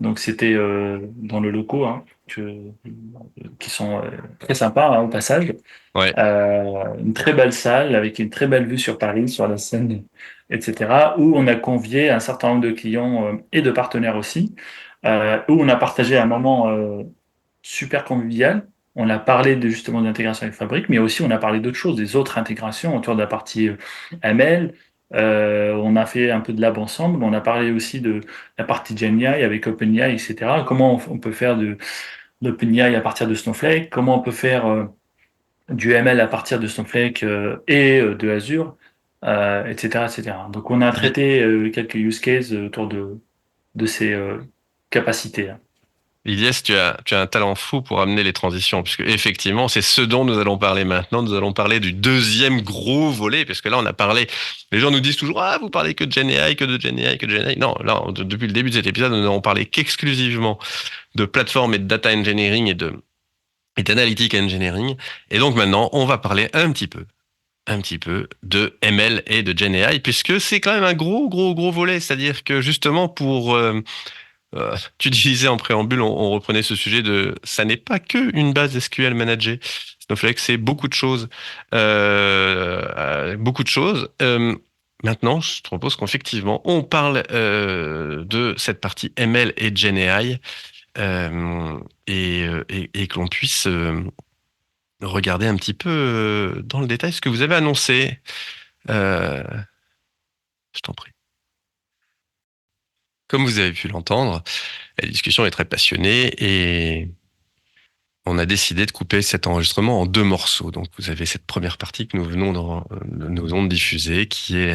Donc, c'était dans le locaux, qui sont très sympas au passage. Ouais. Une très belle salle avec une très belle vue sur Paris, sur la Seine, etc. Où on a convié un certain nombre de clients et de partenaires aussi, où on a partagé un moment super convivial. On a parlé justement d'intégration avec Fabric, mais aussi on a parlé d'autres choses, des autres intégrations autour de la partie ML. On a fait un peu de lab ensemble. On a parlé aussi de la partie GenAI avec OpenAI, etc. Comment on peut faire de l'OpenAI à partir de Snowflake, comment on peut faire du ML à partir de Snowflake et de Azure, etc., etc. Donc, on a traité quelques use cases autour de ces capacités. Ilyes, tu as un talent fou pour amener les transitions, puisque effectivement, c'est ce dont nous allons parler maintenant. Nous allons parler du deuxième gros volet, parce que là, on a parlé. Les gens nous disent toujours vous parlez que de GenAI, que de GenAI, que de GenAI. Non, là, depuis le début de cet épisode, nous n'avons parlé qu'exclusivement de plateforme et de data engineering et d'analytic engineering. Et donc maintenant, on va parler un petit peu de ML et de GenAI, puisque c'est quand même un gros volet. C'est-à-dire que justement, tu disais en préambule, on reprenait ce sujet ça n'est pas que une base SQL managée. Snowflake, c'est beaucoup de choses. Maintenant, je te propose qu'effectivement, on parle de cette partie ML et GenAI et que l'on puisse regarder un petit peu dans le détail ce que vous avez annoncé. Je t'en prie. Comme vous avez pu l'entendre, la discussion est très passionnée et on a décidé de couper cet enregistrement en 2 morceaux. Donc, vous avez cette première partie que nous venons de diffuser, qui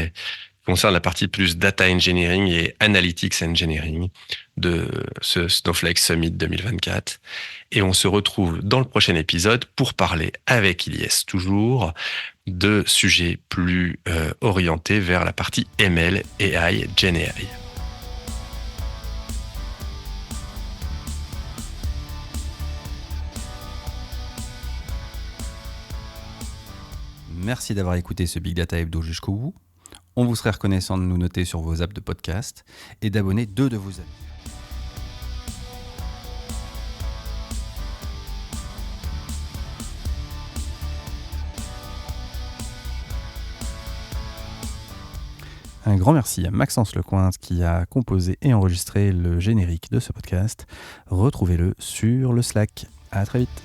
concerne la partie plus data engineering et analytics engineering de ce Snowflake Summit 2024. Et on se retrouve dans le prochain épisode pour parler avec Ilyes toujours de sujets plus orientés vers la partie ML, AI, GenAI. Merci d'avoir écouté ce Big Data Hebdo jusqu'au bout. On vous serait reconnaissant de nous noter sur vos apps de podcast et d'abonner 2 de vos amis. Un grand merci à Maxence Lecointe qui a composé et enregistré le générique de ce podcast. Retrouvez-le sur le Slack. À très vite.